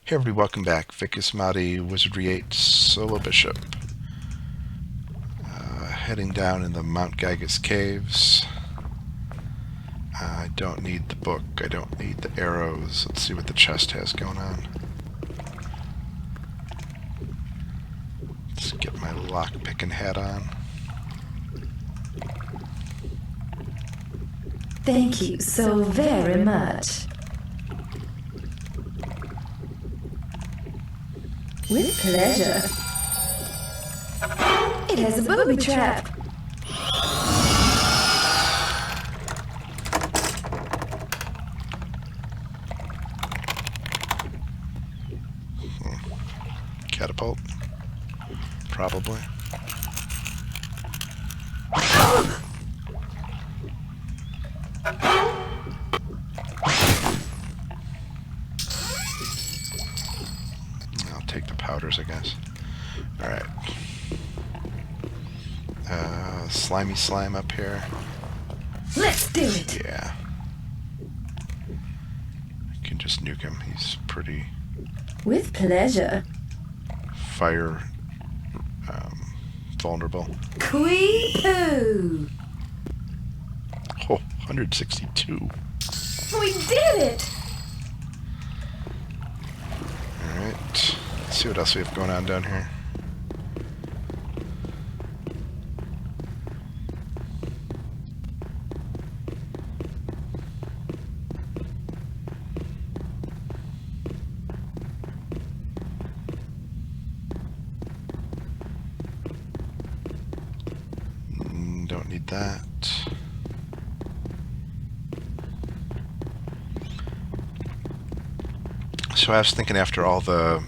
Hey everybody, welcome back. Asmadi, Wizardry 8, Solo Bishop. Heading down in the Mount Gygas Caves. I don't need the book, I don't need the arrows. Let's see what the chest has going on. Let's get my lock-picking hat on. Thank you so very much. With pleasure. It has a booby trap. Catapult? Probably. I'll take the powders, I guess. Alright. Slimy slime up here. Let's do it. Yeah. I can just nuke him. He's pretty With pleasure. fire vulnerable. Quee-poo. Oh, 162. We did it. Alright. Let's see what else we have going on down here. Don't need that. So I was thinking, after all the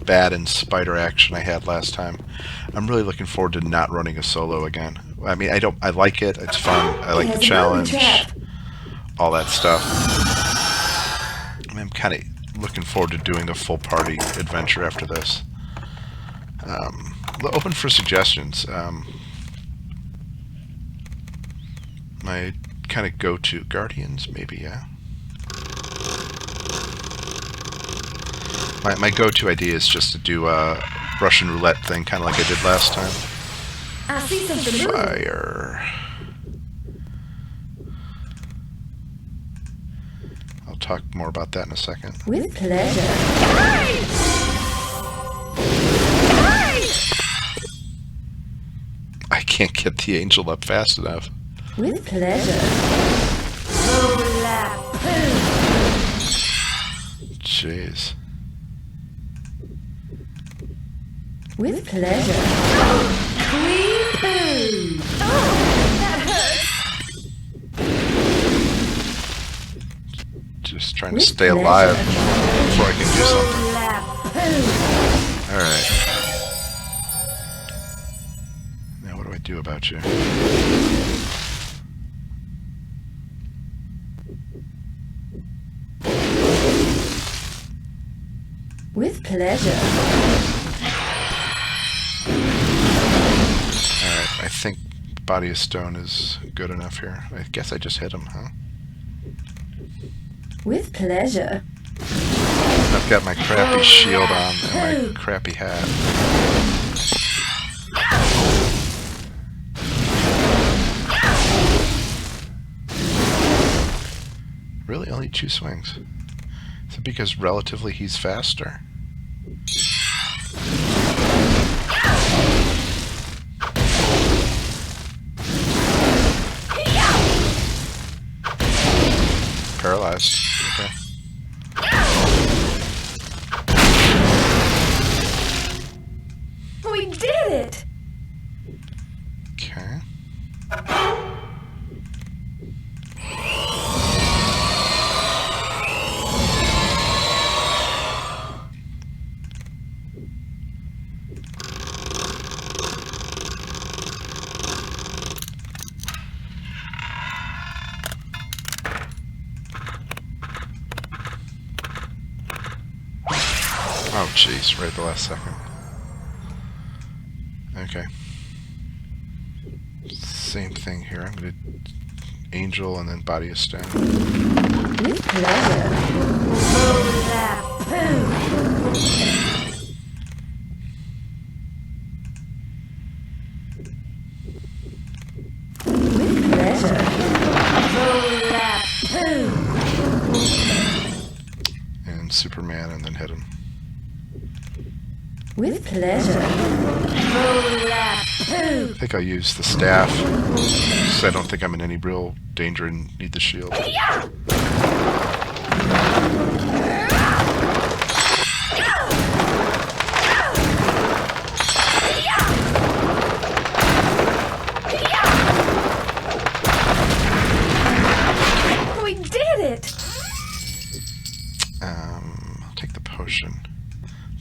bat and spider action I had last time, I'm really looking forward to not running a solo again. I mean, I like it. It's fun. I like the challenge, all that stuff. I'm kind of looking forward to doing a full party adventure after this. Open for suggestions. My kind of go-to Guardians, maybe, yeah. My go-to idea is just to do a Russian roulette thing, kind of like I did last time. I see something. Fire. I'll talk more about that in a second. With pleasure. I can't get the angel up fast enough. With pleasure. Jeez. With pleasure. Quee-poo. Oh, that hurts. Just trying to stay alive before I can do something. Alright. Now what do I do about you? With pleasure. Alright, I think Body of Stone is good enough here. I guess I just hit him, huh? With pleasure. I've got my crappy shield on and my crappy hat. Really? Only 2 swings? Is it because relatively he's faster? Paralyzed. Okay. We did it. Okay. Oh, jeez, right at the last second. Okay. Same thing here. I'm going to Angel and then Body of Stone. With pleasure. Superman and then hit him. With pleasure. I think I'll use the staff, because I don't think I'm in any real danger and need the shield. We did it! I'll take the potion.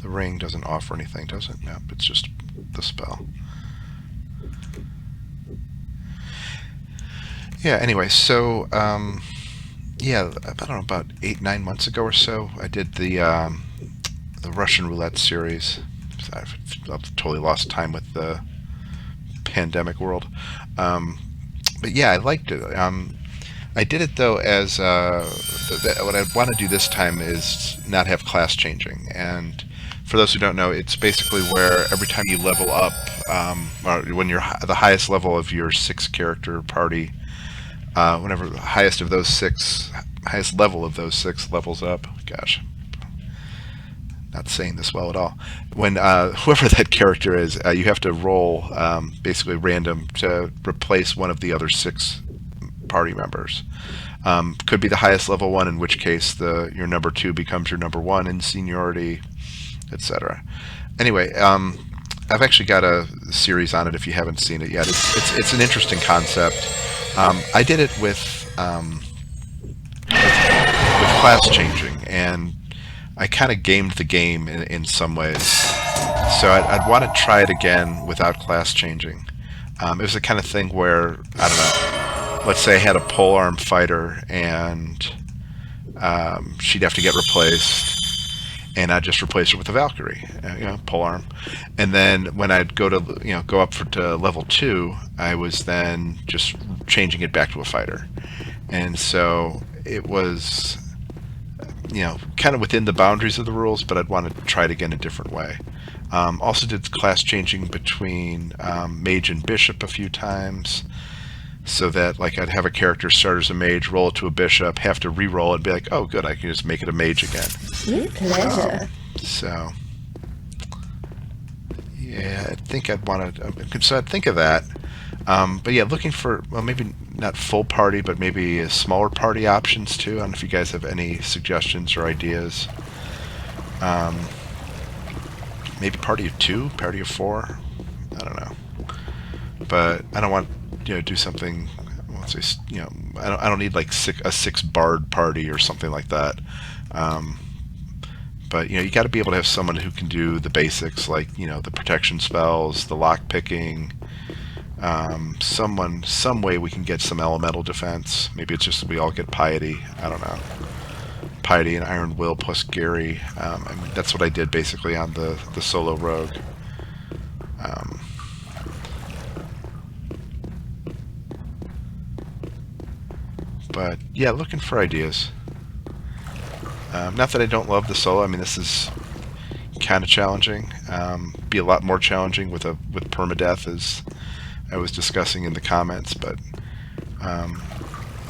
The ring doesn't offer anything, does it? No, it's just the spell. Yeah, anyway, so, yeah, I don't know, about 8-9 months ago or so, I did the Russian roulette series. I've totally lost time with the pandemic world. But yeah, I liked it. I did it though as what I want to do this time is not have class changing. And for those who don't know, it's basically where every time you level up, or when you're the highest level of your 6-character party, whenever the highest level of those 6 levels up, gosh, not saying this well at all. When whoever that character is, you have to roll basically random to replace one of the other 6 party members. Could be the highest level one, in which case your number 2 becomes your number 1 in seniority, etc. Anyway, I've actually got a series on it if you haven't seen it yet. It's an interesting concept. I did it with class changing, and I kind of gamed the game in some ways. So I'd want to try it again without class changing. It was the kind of thing where, I don't know, let's say I had a polearm fighter and she'd have to get replaced, and I'd just replace her with a Valkyrie, polearm. And then when I'd go to go up to level 2, I was then just changing it back to a fighter. And so it was, kind of within the boundaries of the rules, but I'd want to try it again a different way. Also did class changing between mage and bishop a few times, so that like I'd have a character start as a mage, roll it to a bishop, have to re-roll it, and be like, oh good, I can just make it a mage again. With pleasure. So yeah, I think I'd want to. So I'd think of that. But yeah, looking for, well, maybe not full party, but maybe smaller party options too. I don't know if you guys have any suggestions or ideas. Maybe party of 2, party of 4. I don't know. But I don't want do something. Let's say I don't need like a 6 bard party or something like that. But you got to be able to have someone who can do the basics, like the protection spells, the lock picking. Some way we can get some elemental defense. Maybe it's just we all get piety. I don't know. Piety and Iron Will plus Gary. I mean, that's what I did basically on the solo rogue. But yeah, looking for ideas. Not that I don't love the solo. I mean, this is kind of challenging. Be a lot more challenging with permadeath, as I was discussing in the comments. But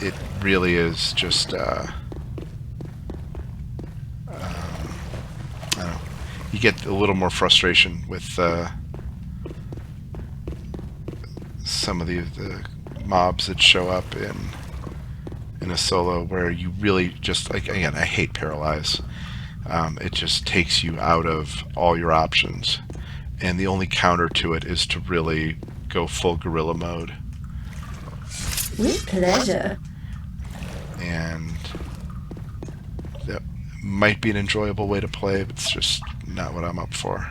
it really is just I don't know. You get a little more frustration with some of the mobs that show up in a solo, where you really just, like, again, I hate paralyze. It just takes you out of all your options, and the only counter to it is to really go full guerrilla mode. With pleasure. And that might be an enjoyable way to play, but it's just not what I'm up for.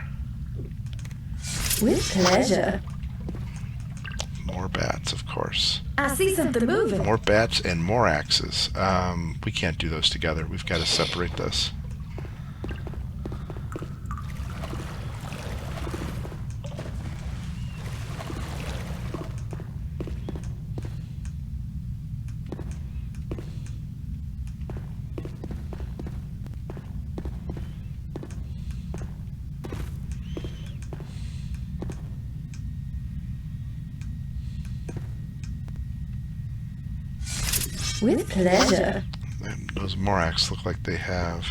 With pleasure. More bats, of course. I see something moving. More bats and more axes. We can't do those together. We've got to separate this. With pleasure. And those Morax look like they have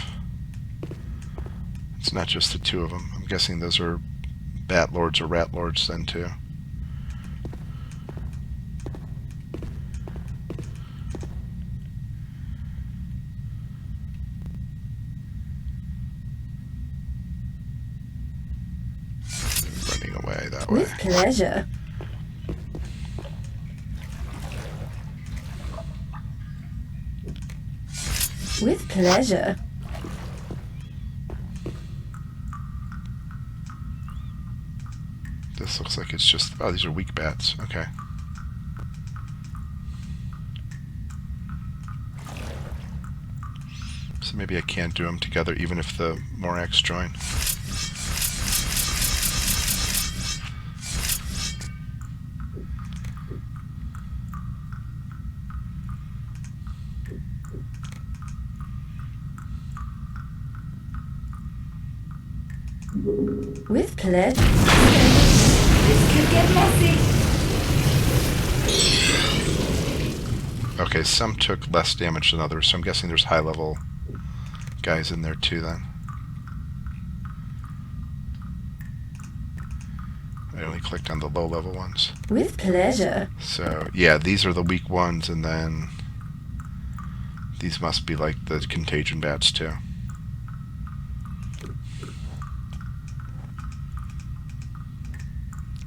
It's not just the two of them. I'm guessing those are Batlords or Ratlords then too. Running away that way. With pleasure. With pleasure. This looks like it's just... Oh, these are weak bats. Okay. So maybe I can't do them together even if the Morax join. With pleasure. This could get messy. Okay, some took less damage than others, so I'm guessing there's high-level guys in there too then. I only clicked on the low-level ones. With pleasure. So, yeah, these are the weak ones, and then these must be like the contagion bats too.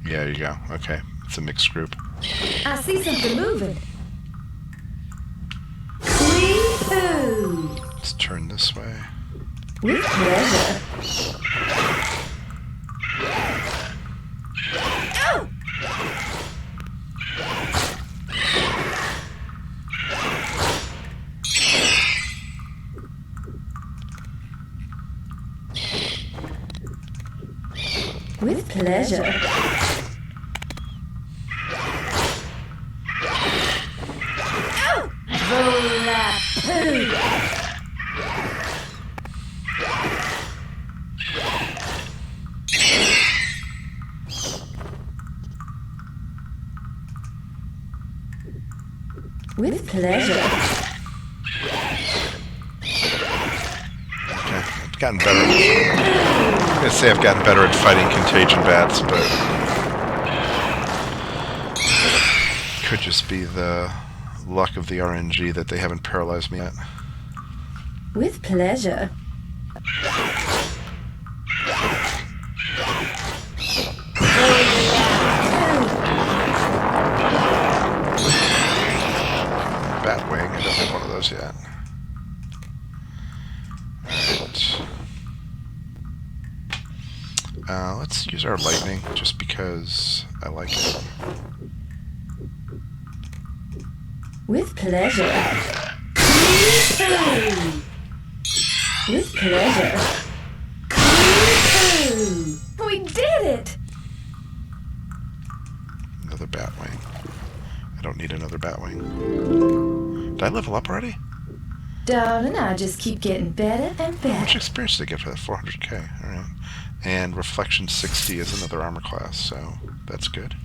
Yeah, there you go. Okay, it's a mixed group. I see something moving. Sweet food. Let's turn this way. With pleasure. Oh! With pleasure. With pleasure. Okay, I've gotten better. I'm gonna say I've gotten better at fighting contagion bats, but could just be the luck of the RNG that they haven't paralyzed me yet. With pleasure. Batwing, I don't have one of those yet. Alright. Let's use our lightning, just because I like it. With pleasure. With pleasure. We did it! Another Batwing. I don't need another Batwing. Did I level up already? Darling, I just keep getting better and How much better. experience did I get for that? 400k. Alright. And Reflection 60 is another armor class, so that's good.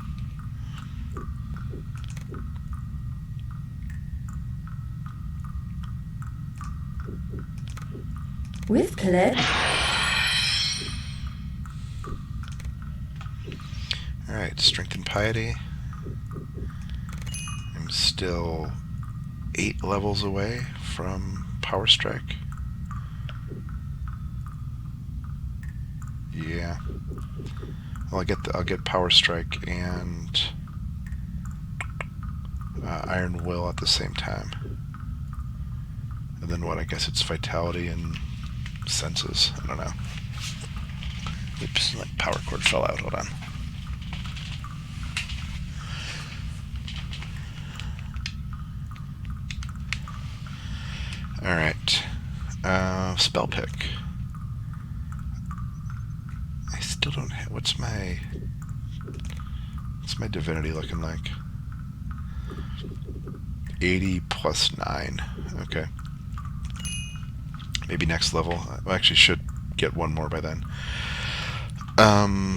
With pleasure. Alright, Strength and Piety. I'm still 8 levels away from Power Strike. Yeah. Well, I'll get Power Strike and Iron Will at the same time. And then what? I guess it's Vitality and Senses. I don't know. Oops, my power cord fell out. Hold on. Alright. Spell pick. I still don't have... What's my divinity looking like? 80 plus 9. Okay. Maybe next level. I actually should get one more by then. I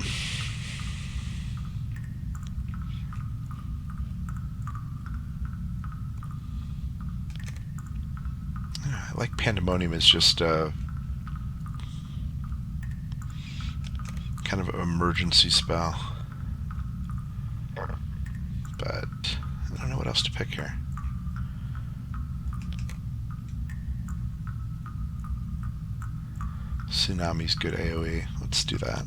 like Pandemonium is just kind of emergency spell. But I don't know what else to pick here. Tsunami's good AoE. Let's do that.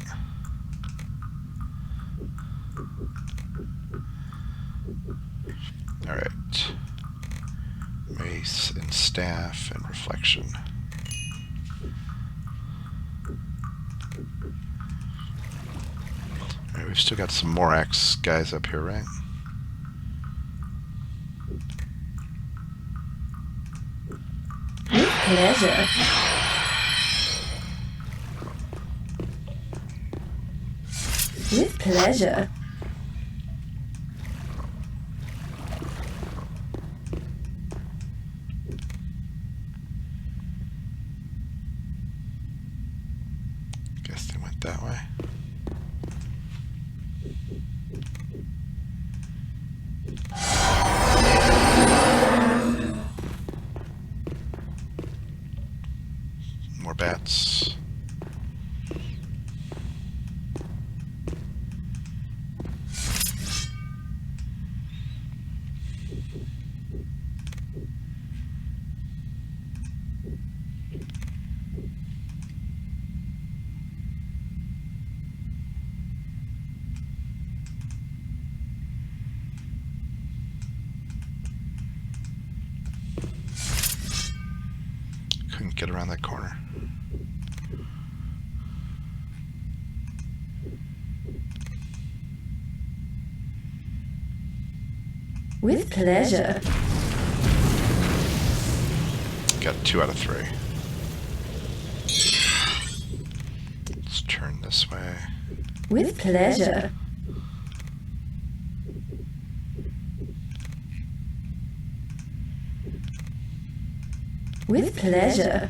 Alright. Mace and staff and reflection. Alright, we've still got some Morax guys up here, right? With pleasure. With pleasure. Guess they went that way. More bats. Couldn't get around that corner. With pleasure. Got 2 out of 3. Let's turn this way. With pleasure. With pleasure.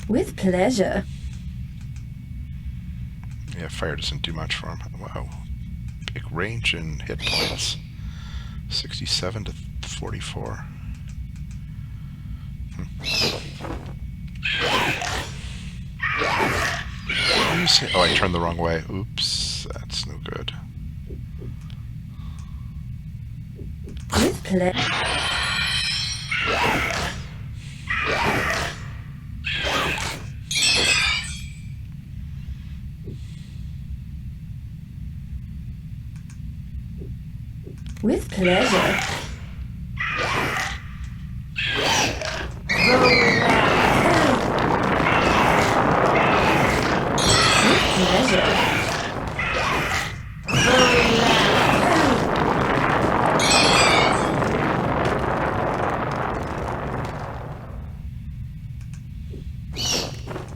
With pleasure. Yeah, fire doesn't do much for him. Wow. Big range and hit points. 67 to 44. Oh, I turned the wrong way. Oops, that's no good. With pleasure. With pleasure.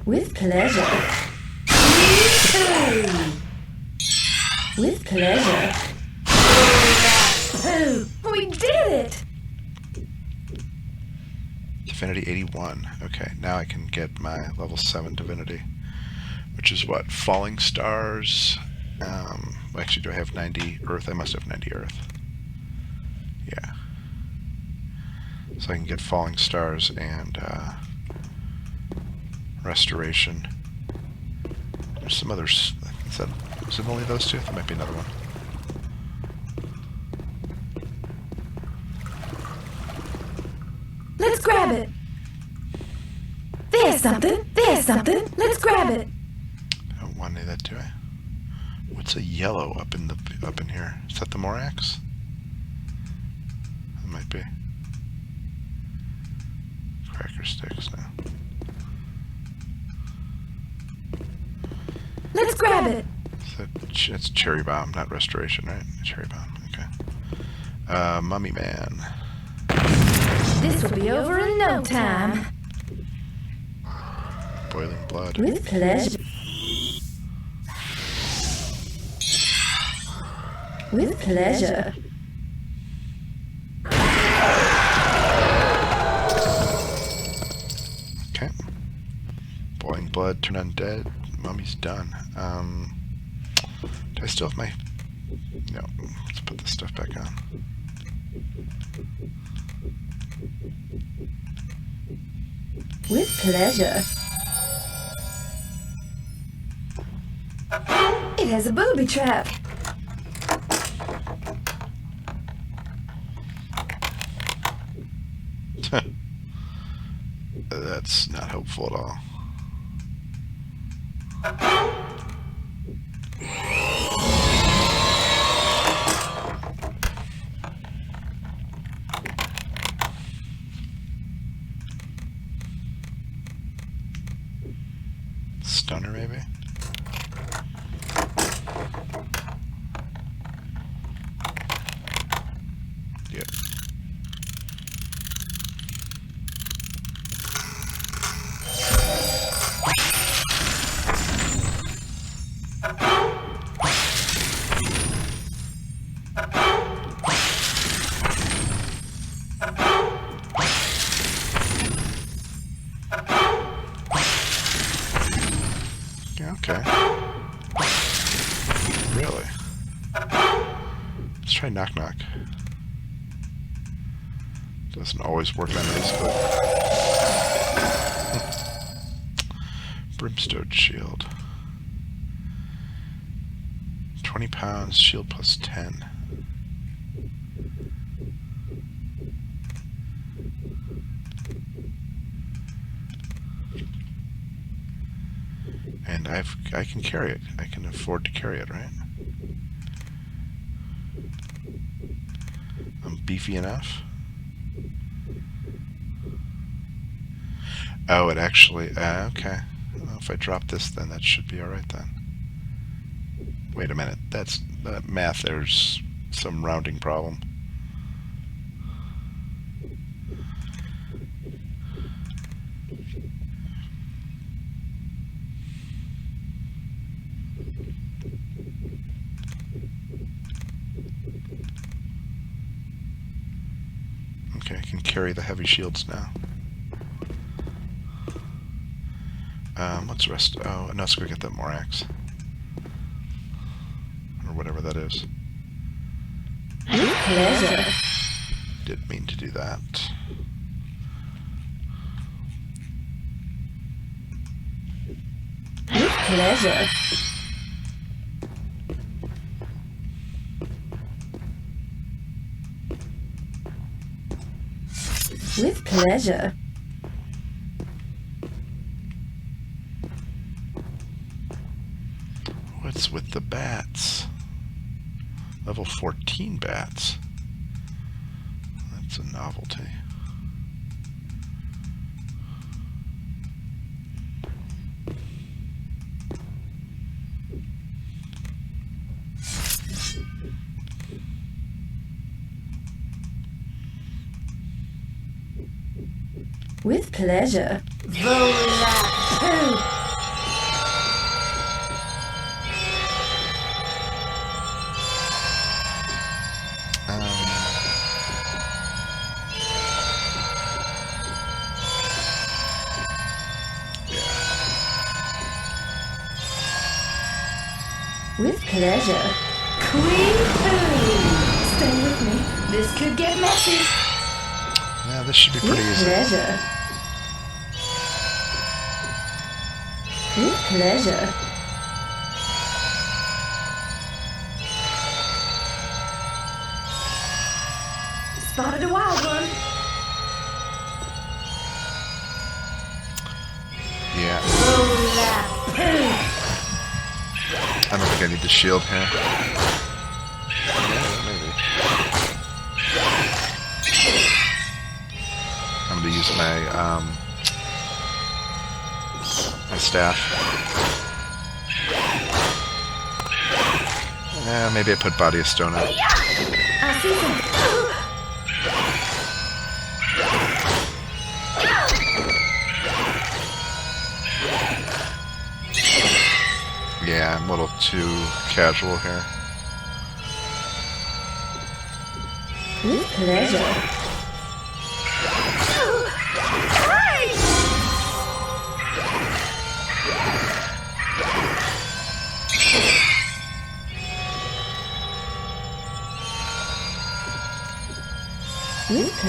With pleasure. With pleasure. Oh, we did it! Divinity 81. Okay, now I can get my level 7 divinity. Which is what? Falling stars. Actually, do I have 90 earth? I must have 90 earth. Yeah. So I can get falling stars and restoration. There's some others. Is it only those two? There might be another one. Let's grab it! There's something! There's something! Let's grab it! I don't want any of that, do I? What's a yellow up in here? Is that the Morax? That might be. Cracker sticks now. Let's grab it! It's cherry bomb, not restoration, right? Cherry bomb. Okay. Mummy man. This will be over in no time. Boiling blood. With pleasure. With pleasure. Okay. blood, turn undead. Mummy's done. Do I still have my... No, let's put this stuff back on. With pleasure. It has a booby trap. That's not helpful at all. Stunner, maybe? Yep. Okay. Really? Let's try knock knock. Doesn't always work on these, but... Brimstone shield. 20 pounds, shield plus 10. And I can carry it. I can afford to carry it, right? I'm beefy enough. Oh, it actually... okay. Well, if I drop this, then that should be alright then. Wait a minute. That's... math, there's some rounding problem. Okay, I can carry the heavy shields now. Let's rest. Oh, no, let's go get that Morax. Or whatever that is. With pleasure. Didn't mean to do that. With pleasure. With pleasure. What's with the bats? Level 14 bats. That's a novelty. With pleasure. Vola. With pleasure. Queen Pooh! Stay with me. This could get messy. Yeah, this should be pretty With easy. pleasure. With pleasure. Spotted a wild one. Yeah, Vola Pooh! I don't think I need the shield here. Yeah, maybe. I'm gonna use my my staff. Yeah, maybe I put Body of Stone out. I see some. Yeah, I'm a little too casual here. With pleasure.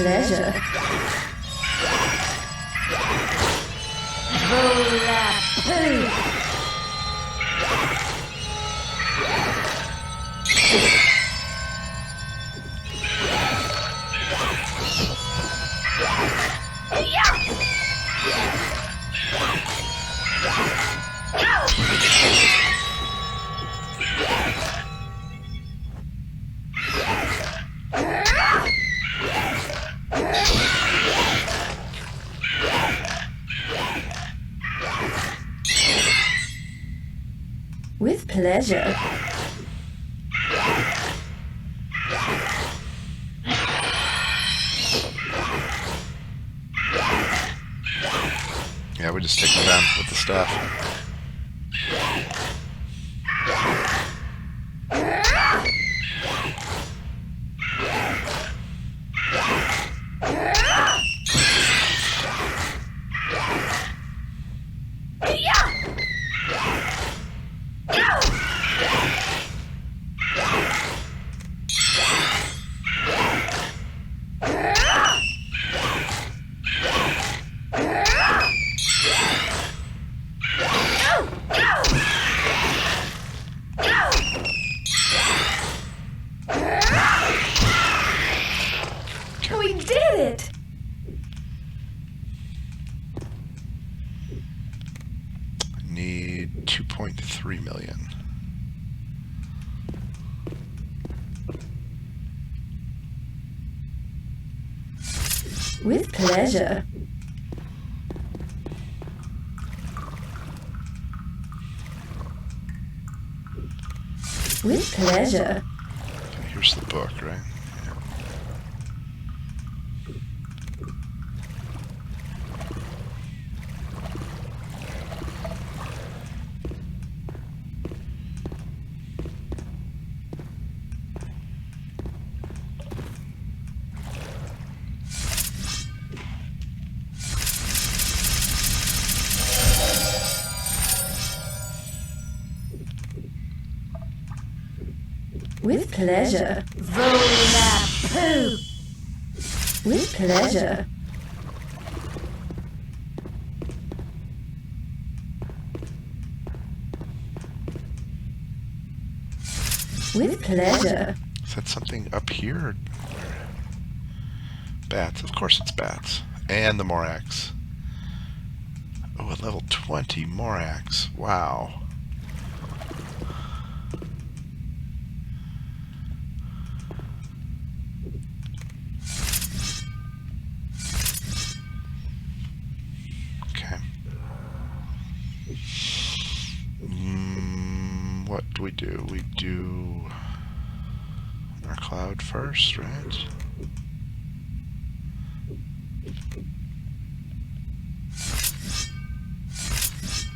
pleasure. With pleasure. Yeah, we just take them down with the staff. We did it! I need 2.3 million. With pleasure. With pleasure. Okay, here's the book, right? With pleasure. Volapoo. With pleasure. With pleasure. Is that something up here? Or bats. Of course it's bats. And the Morax. Oh, a level 20 Morax. Wow. Okay. What do? We do our cloud first, right?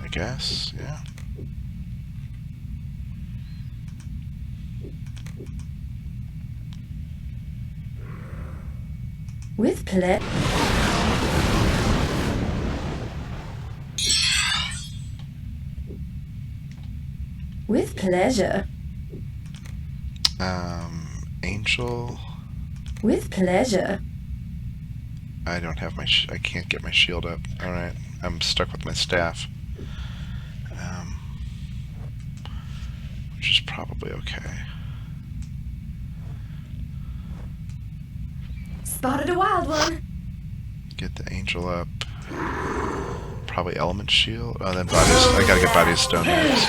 I guess, yeah. With pleasure. With pleasure. Angel. With pleasure. I don't have my. I can't get my shield up. All right, I'm stuck with my staff, which is probably okay. Spotted a wild one. Get the angel up. Probably element shield. Oh, then bodies. I gotta get body of stone next.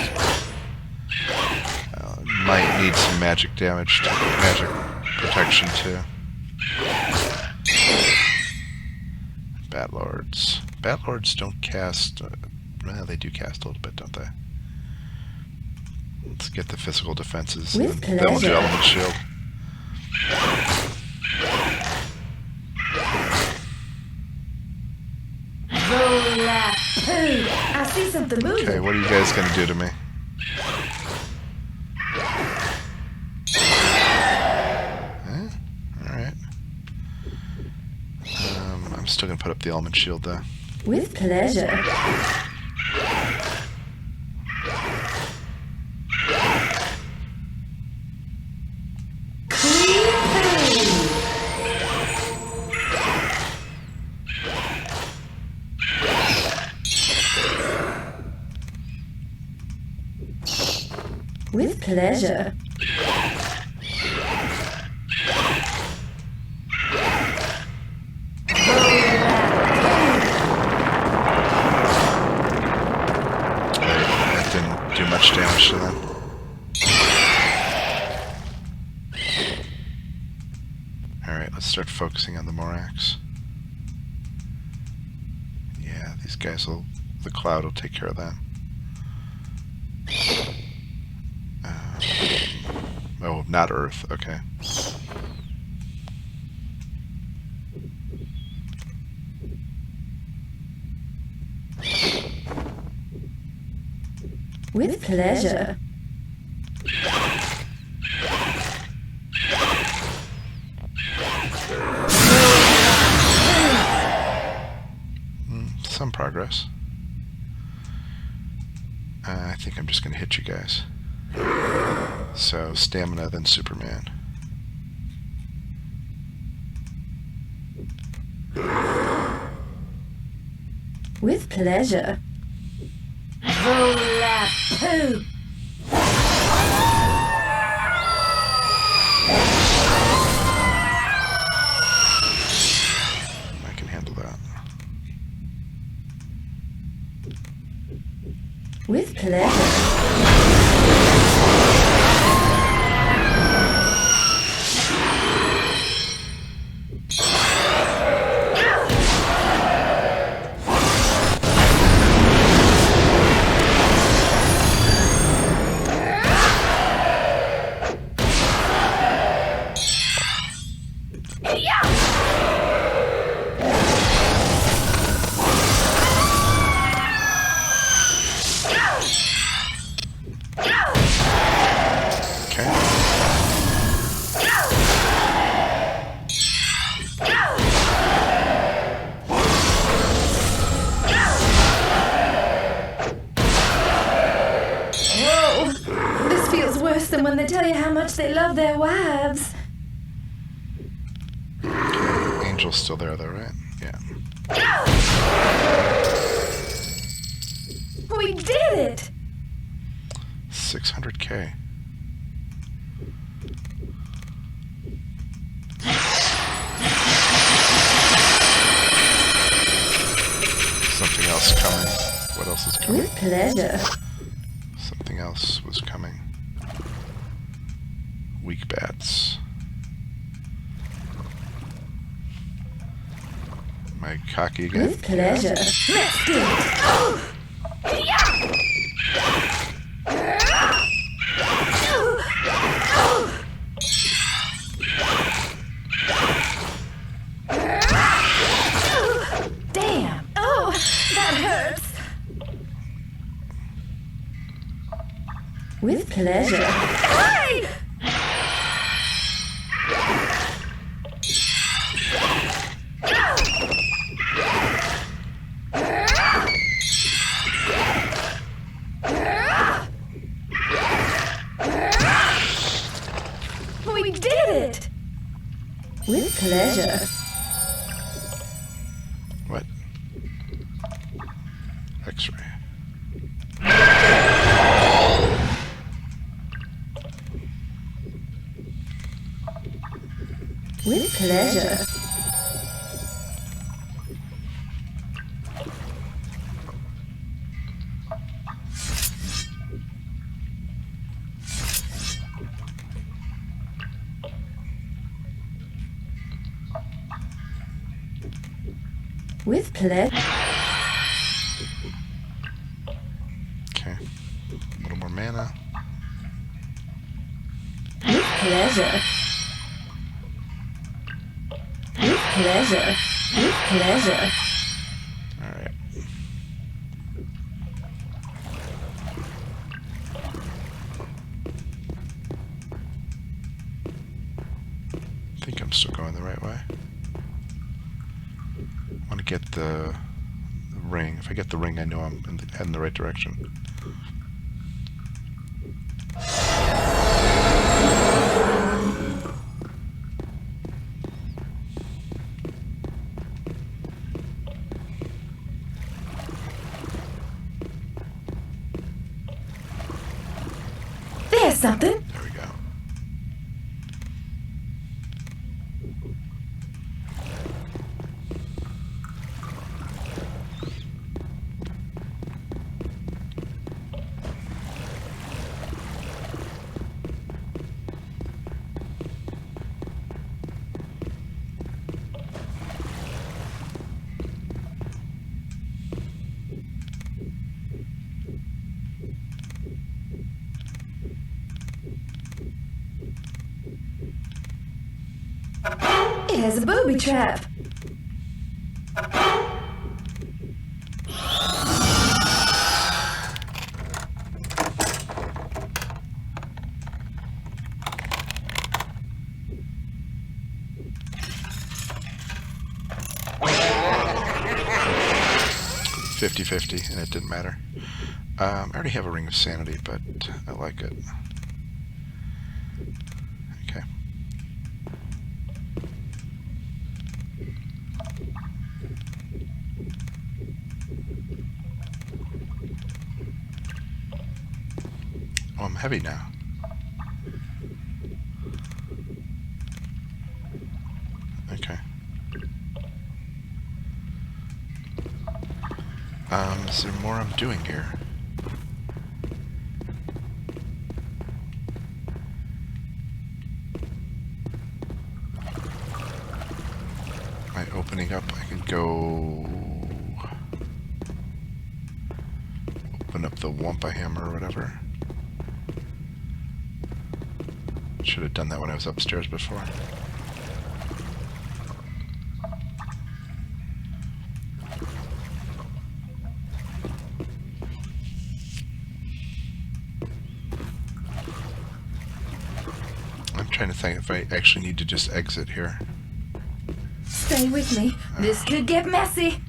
Might need some magic damage, magic protection too. Batlords. Batlords don't cast. Well, they do cast a little bit, don't they? Let's get the physical defenses. With Then we'll do pleasure. element shield. Volapoo. I see something moving. Okay, what are you guys gonna do to me? Alright. I'm still gonna put up the element shield though. With pleasure. With pleasure. That didn't do much damage to them. Alright, let's start focusing on the Morax. Yeah, these guys will... The cloud will take care of them. Oh, not Earth. Okay. With pleasure. Some progress. I think I'm just going to hit you guys. So, stamina, then Superman. With pleasure. Poo! I can handle that. With pleasure. Than when they tell you how much they love their wives. Angel's still there, though, right? Yeah. We did it! 600K. Something else coming. What else is coming? With pleasure. Something else was coming. Weak bats. Am I cocky again? With pleasure. Let's do it! Damn! Oh, that hurts! With pleasure. Hey! We did it! With pleasure. What? X-ray. With pleasure. With pleasure. Okay. A little more mana. With pleasure. With pleasure. With pleasure. Alright. I think I'm still going the right way. I want to get the ring. If I get the ring, I know I'm heading in the right direction. something? There we go. It has a booby trap. $50-50, and it didn't matter. I already have a ring of sanity, but I like it. Okay. Oh, I'm heavy now. Okay. Is there more I'm doing here? Am I opening up? I could go open up the Wampa Hammer or whatever. Should have done that when I was upstairs before. I'm trying to think if I actually need to just exit here. Stay with me. This could get messy.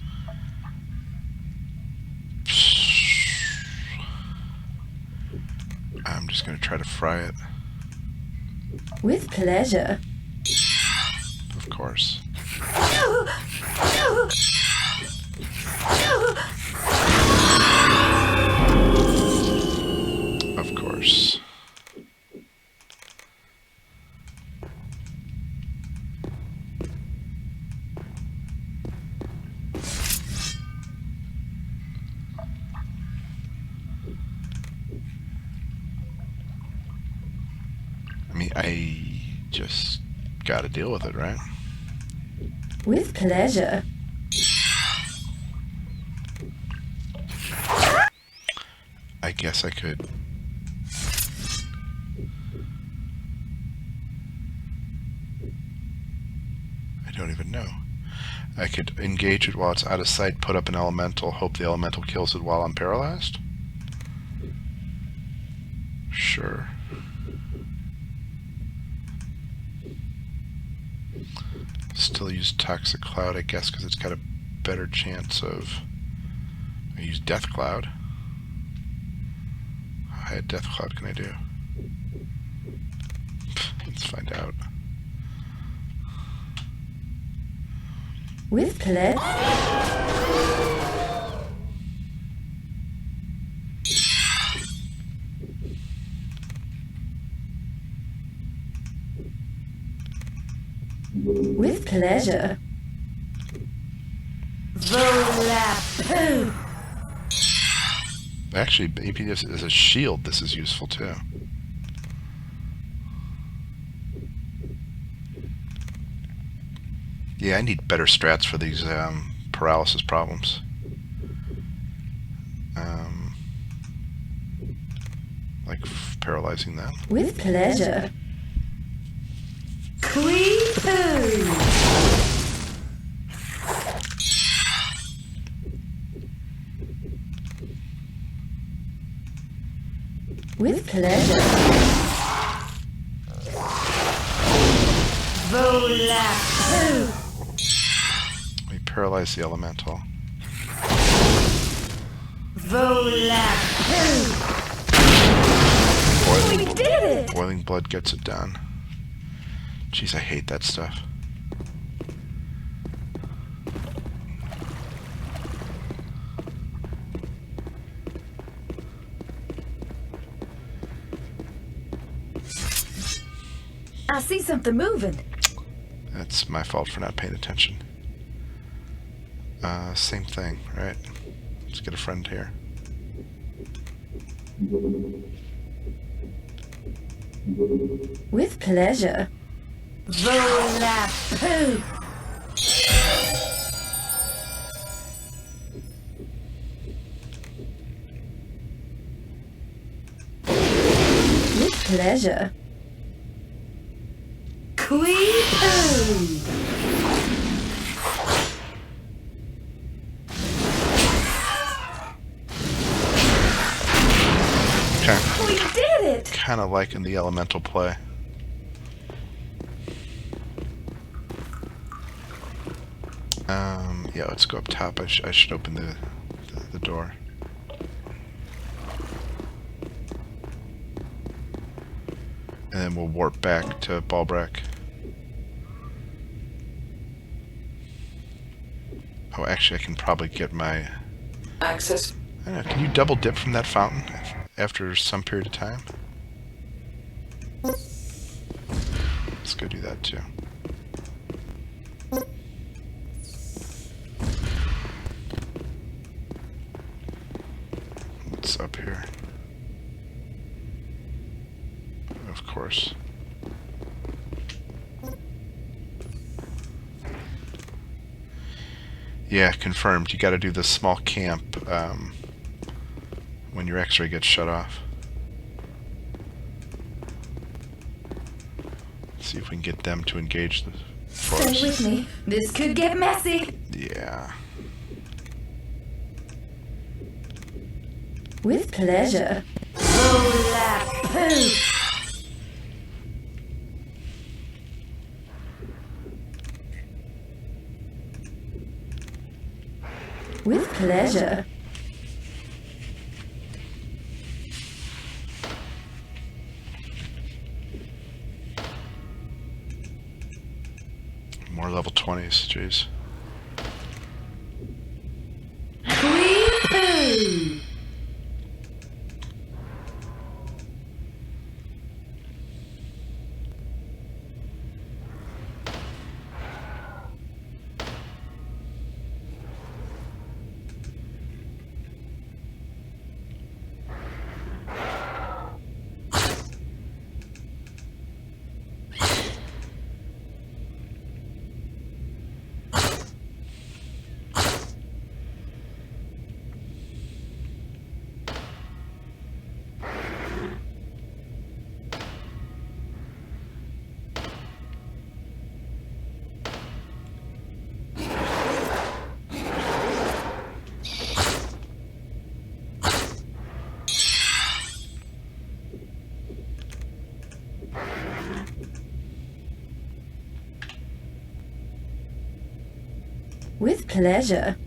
I'm just going to try to fry it, With pleasure. of course. Of course. I mean, I just gotta deal with it, right? With pleasure. I guess I could. I don't even know. I could engage it while it's out of sight, put up an elemental, hope the elemental kills it while I'm paralyzed? Sure. Still use Toxic Cloud, I guess, because it's got a better chance of... I use Death Cloud. How high a Death Cloud can I do? Let's find out. With pleasure. With pleasure. Volapoo. Actually, maybe this as a shield, this is useful too. Yeah, I need better strats for these paralysis problems. Like paralyzing them. With pleasure. Creepoo. With pleasure. Volapoo. We paralyze the elemental. Volapoo. We did it! Boiling blood gets it done. Jeez, I hate that stuff. I see something moving. That's my fault for not paying attention. Same thing, right? Let's get a friend here. With pleasure. Volapoo! With pleasure. Quee-poo! Okay. We did it! Kind of liking the elemental play. Yeah, let's go up top. I should open the door. And then we'll warp back to Balbrack. Oh, actually, I can probably get my... Access. I don't know, can you double dip from that fountain after some period of time? Let's go do that too. What's up here? Of course. Yeah, confirmed. You gotta do the small camp when your x-ray gets shut off. Let's see if we can get them to engage the force. Stay with me. This could get messy. Yeah. With pleasure. Volapoo! With pleasure. More level 20s, jeez. Quee-poo! With pleasure.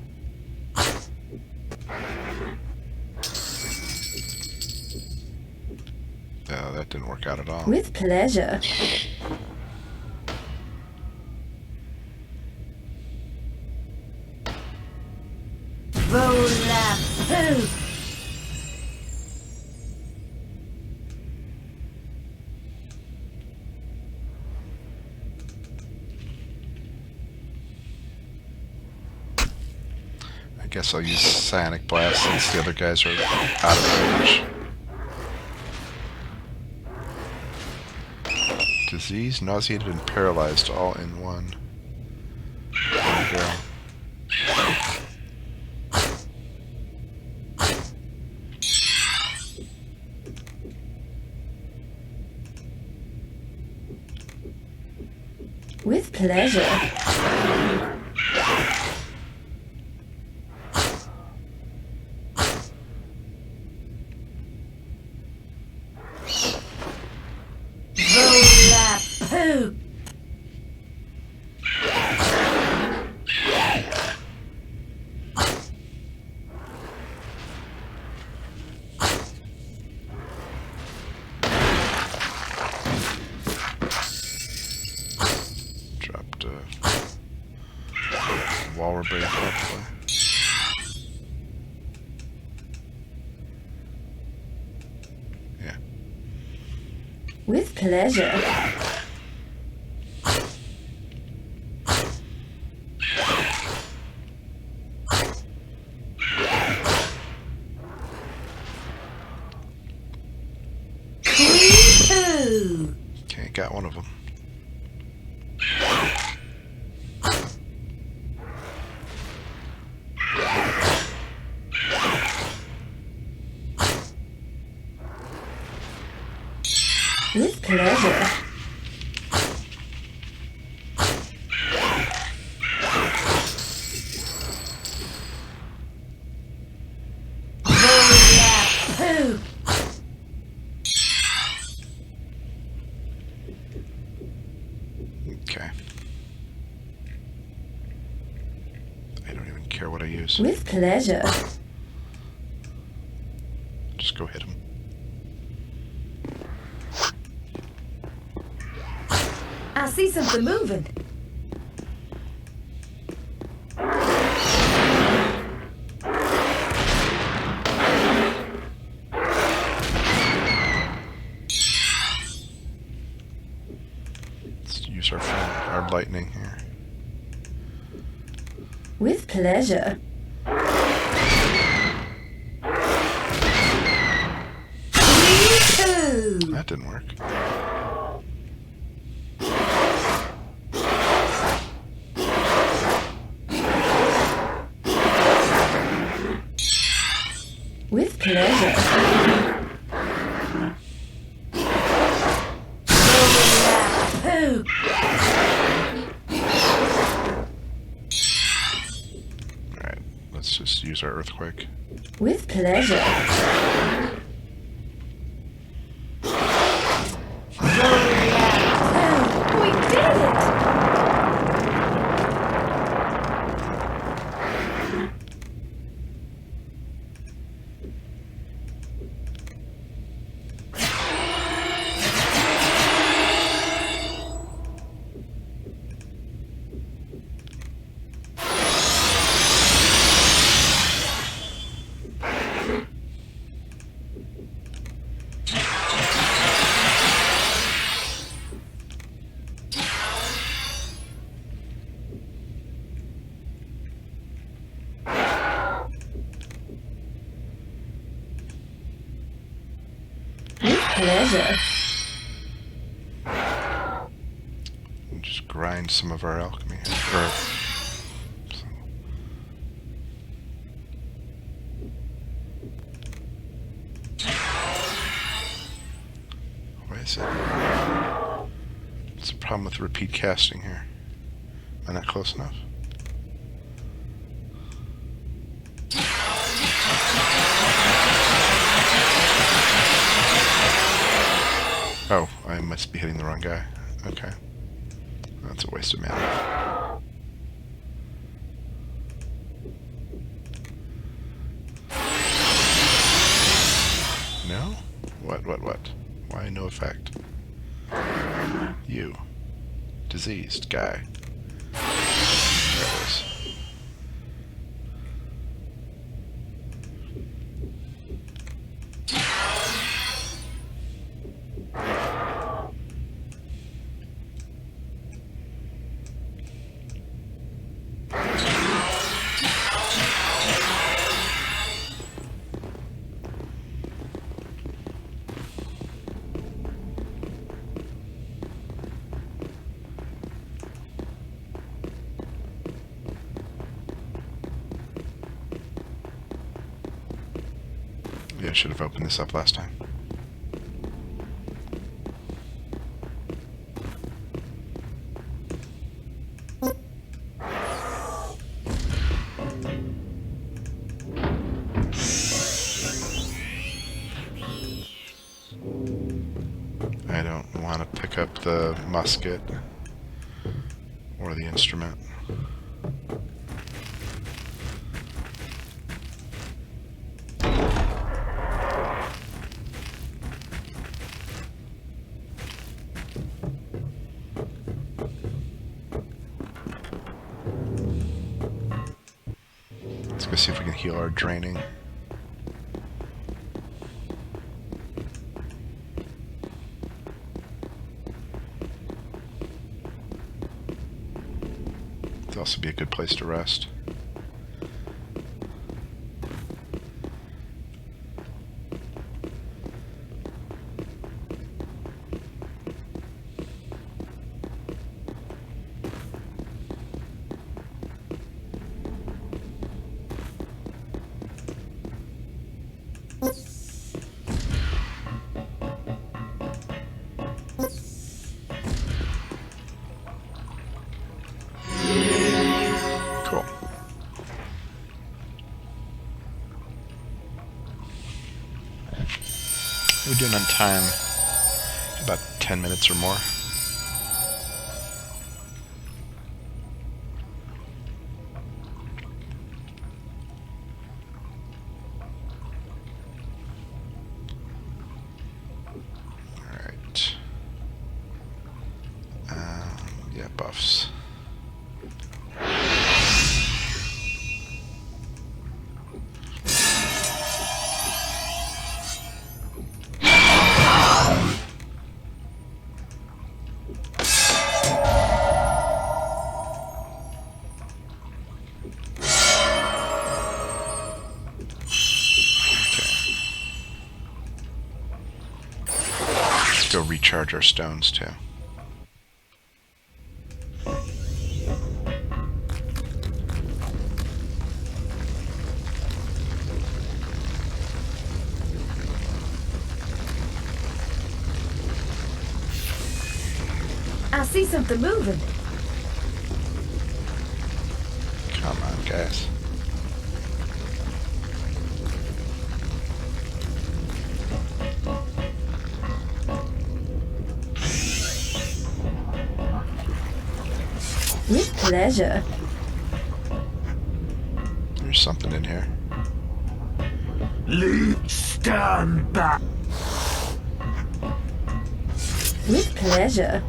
No, that didn't work out at all. With pleasure. Volapoo! I guess I'll use Psionic Blast since the other guys are out of range. Disease, nauseated, and paralyzed all in one. There we go. With pleasure. Volapoo! Dropped a wall we're breaking hopefully. Yeah. With pleasure. got one of them. With pleasure. Pooh! Okay. I don't even care what I use. With pleasure. Just go hit him. I see something moving. Let's use our lightning here. With pleasure. Pooh! That didn't work. With pleasure. Pooh! Alright, let's just use our earthquake. With pleasure. We did it! With pleasure. We'll just grind some of our alchemy here. Or, what is it? What's the problem with repeat casting here? Am I not close enough? Oh, I must be hitting the wrong guy. Okay. That's a waste of mana. No? What? Why no effect? You. Diseased guy. There it is. Yeah, I should have opened this up last time. I don't want to pick up the musket or the instrument. Let's go see if we can heal our draining. It'd also be a good place to rest. Cool. We're doing on time about 10 minutes or more. Alright. Yeah, buffs. Go recharge our stones too. I see something moving. Come on, guys. With pleasure. There's something in here. Stand back. With pleasure.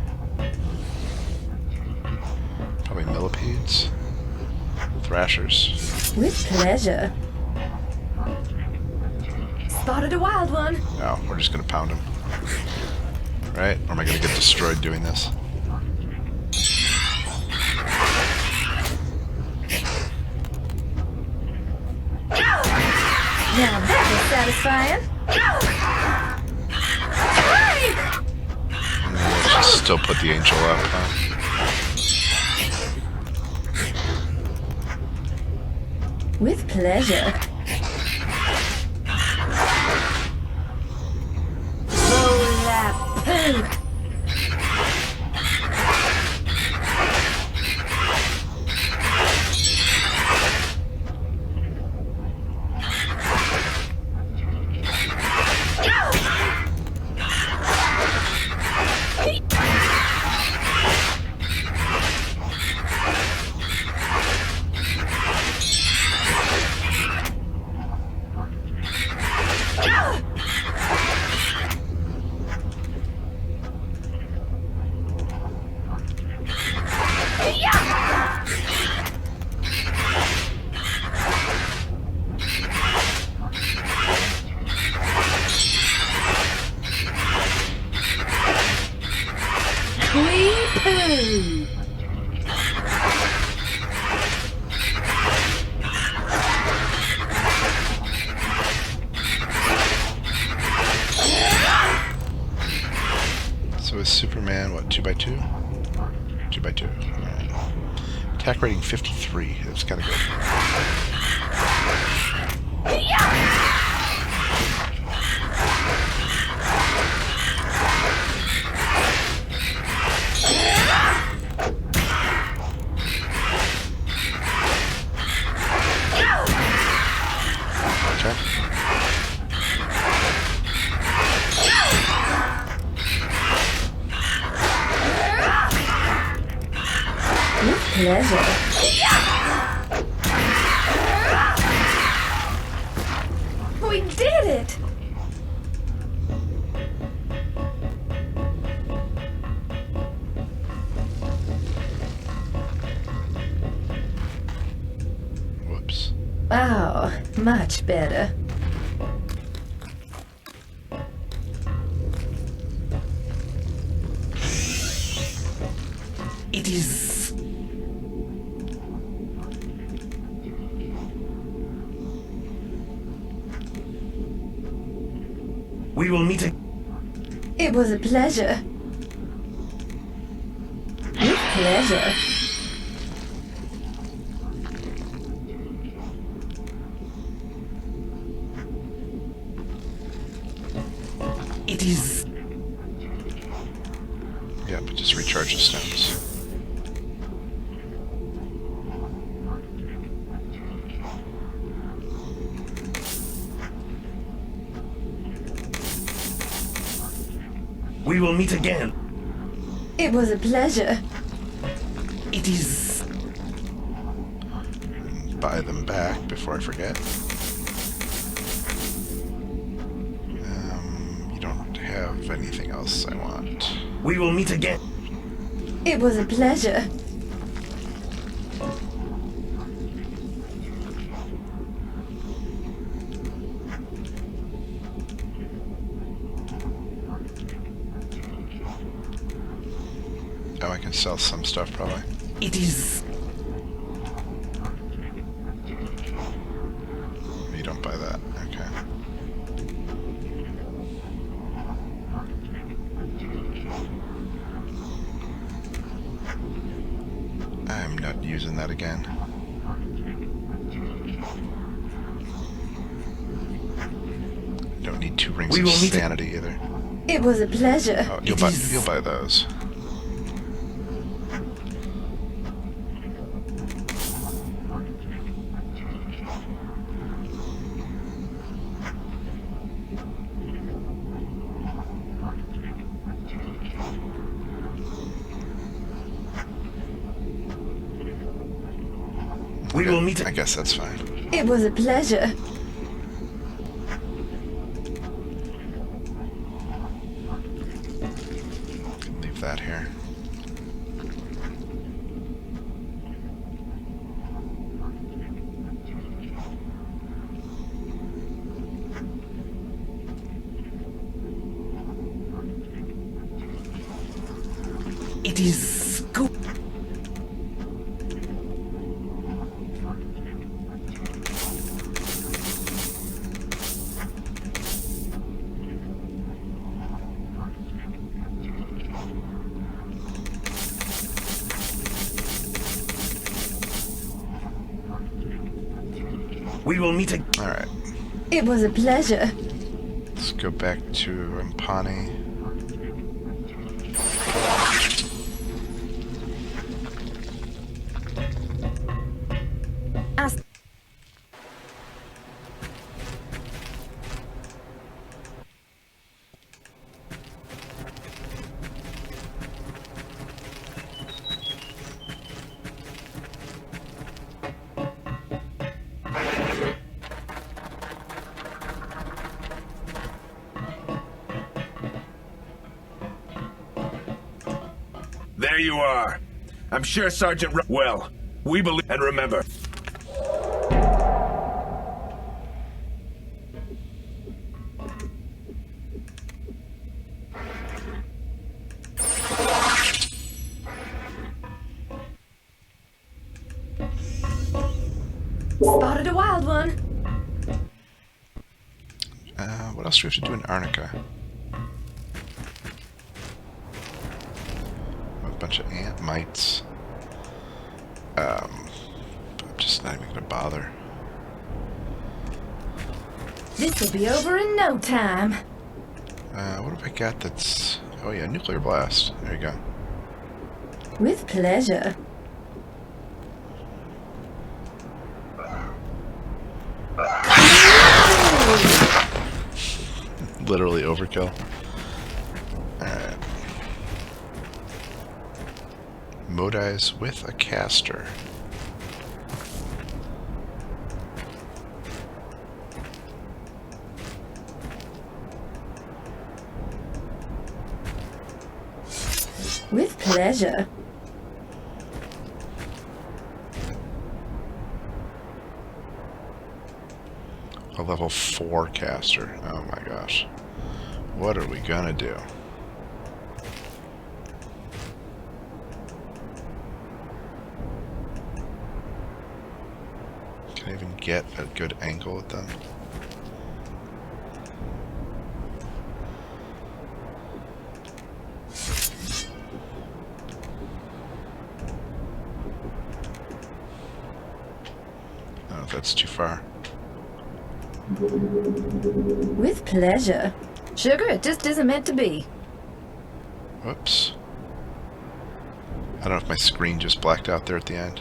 Probably millipedes. Thrashers. With pleasure. Spotted a wild one. No, we're just gonna pound them. Right? Or am I gonna get destroyed doing this? Now that was satisfying. And then we'll just still put the angel up, huh? With pleasure. Roll that poop. Poo. So is Superman, what, 2x2? 2x2. Alright. Attack rating 53. That's kind of good. Okay. With pleasure. We did it! Whoops. Oh, much better. It is. We will meet again. It was a pleasure. With pleasure. is. Yep, just recharge the stones. We will meet again. It was a pleasure. It is. Buy them back before I forget. You don't have anything else I want. We will meet again. It was a pleasure. Oh, I can sell some stuff probably. It is. You don't buy that. Okay. I'm not using that again. Don't need 2 rings We of will meet sanity either. It was a pleasure. Oh, It is. you'll buy those. We will meet. I guess that's fine. It was a pleasure. Leave that here. It is good. We will meet again. Alright. It was a pleasure. Let's go back to Impani. As There you are. I'm sure Sergeant. Well, we believe and remember. spotted a wild one. What else do we have to do in Arnica? A bunch of ant mites. I'm just not even gonna bother. This will be over in no time. What have I got that's... Oh yeah, nuclear blast. There you go. With pleasure. Literally overkill. Alright. Modize with a caster. With pleasure. A level 4 caster. Oh my gosh. What are we gonna do? Can I even get a good angle with them? Oh, that's too far. With pleasure. Sugar, it just isn't meant to be. Whoops. I don't know if my screen just blacked out there at the end.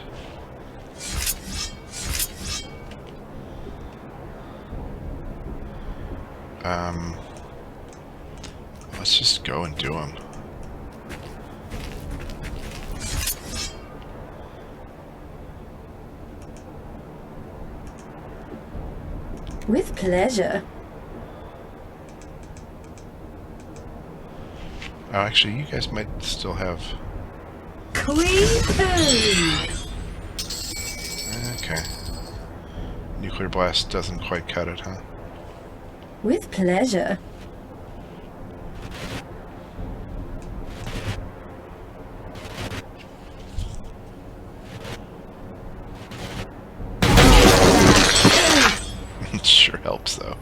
Let's just go and do them. With pleasure. Oh, actually, you guys might still have... Creepy! Okay. Nuclear blast doesn't quite cut it, huh? With pleasure. It sure helps, though.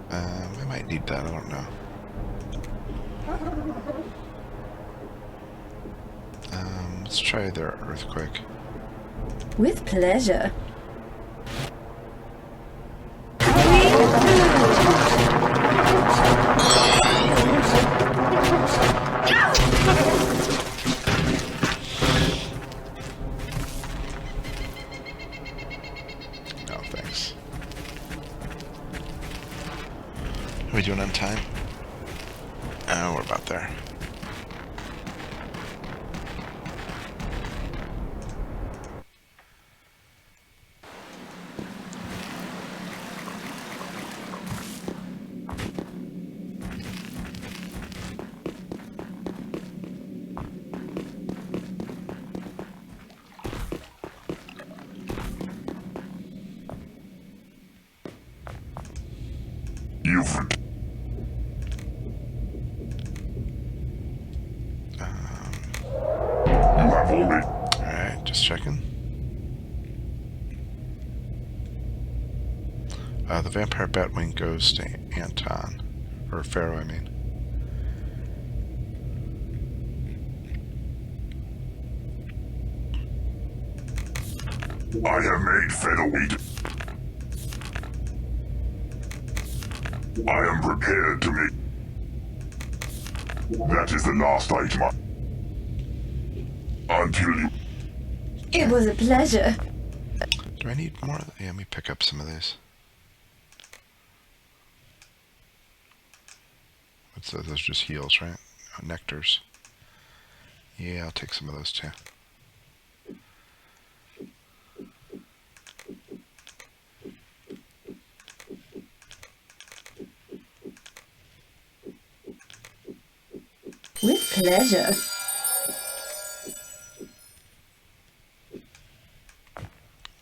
I might need that, I don't know. Let's try their earthquake. With pleasure. No, thanks. Are we doing on time? Oh, we're about there. Alright, just checking. The vampire batwing goes to Anton. Or Pharaoh, I mean. I have made featherweight. I am prepared to make. That is the last item. Until you. It was a pleasure. Do I need more? Yeah, let me pick up some of these. What's those? Those are just heals, right? Oh, nectars. Yeah, I'll take some of those too. With pleasure.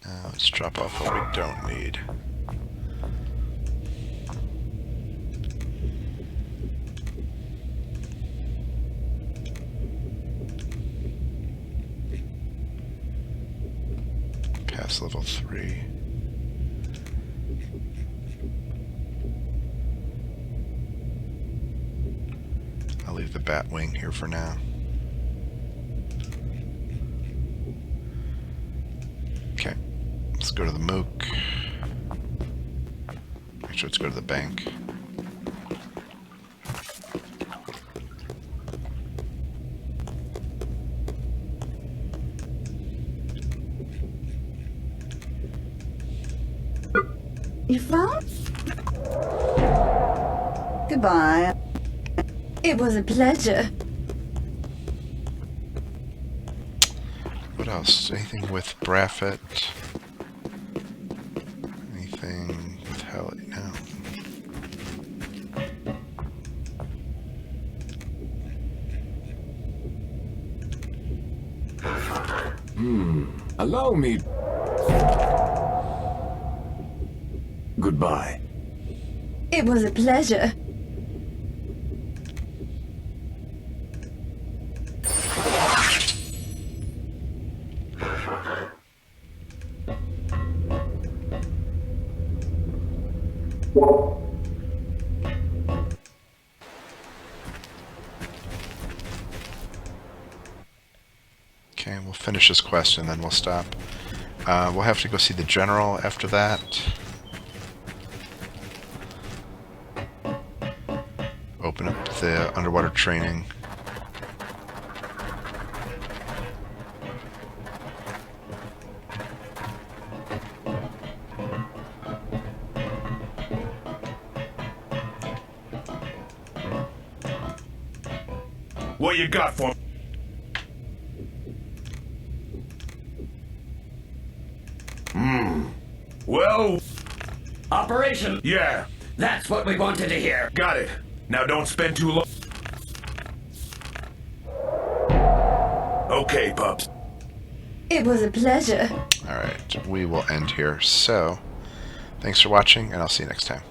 Now let's drop off what we don't need. Past level 3. I'll leave the Batwing here for now. Okay, let's go to the Mook. Actually, let's go to the bank. You phone? Goodbye. It was a pleasure. What else? Anything with Braffet? Anything with Helly? No. Allow me. Goodbye. It was a pleasure. Okay, we'll finish this quest and then we'll stop. We'll have to go see the general after that. Open up the underwater training. What you got for? Well, Operation. yeah, That's what we wanted to hear. got it. Now don't spend too long. Okay, pups. It was a pleasure. Alright, we will end here. So, thanks for watching, and I'll see you next time.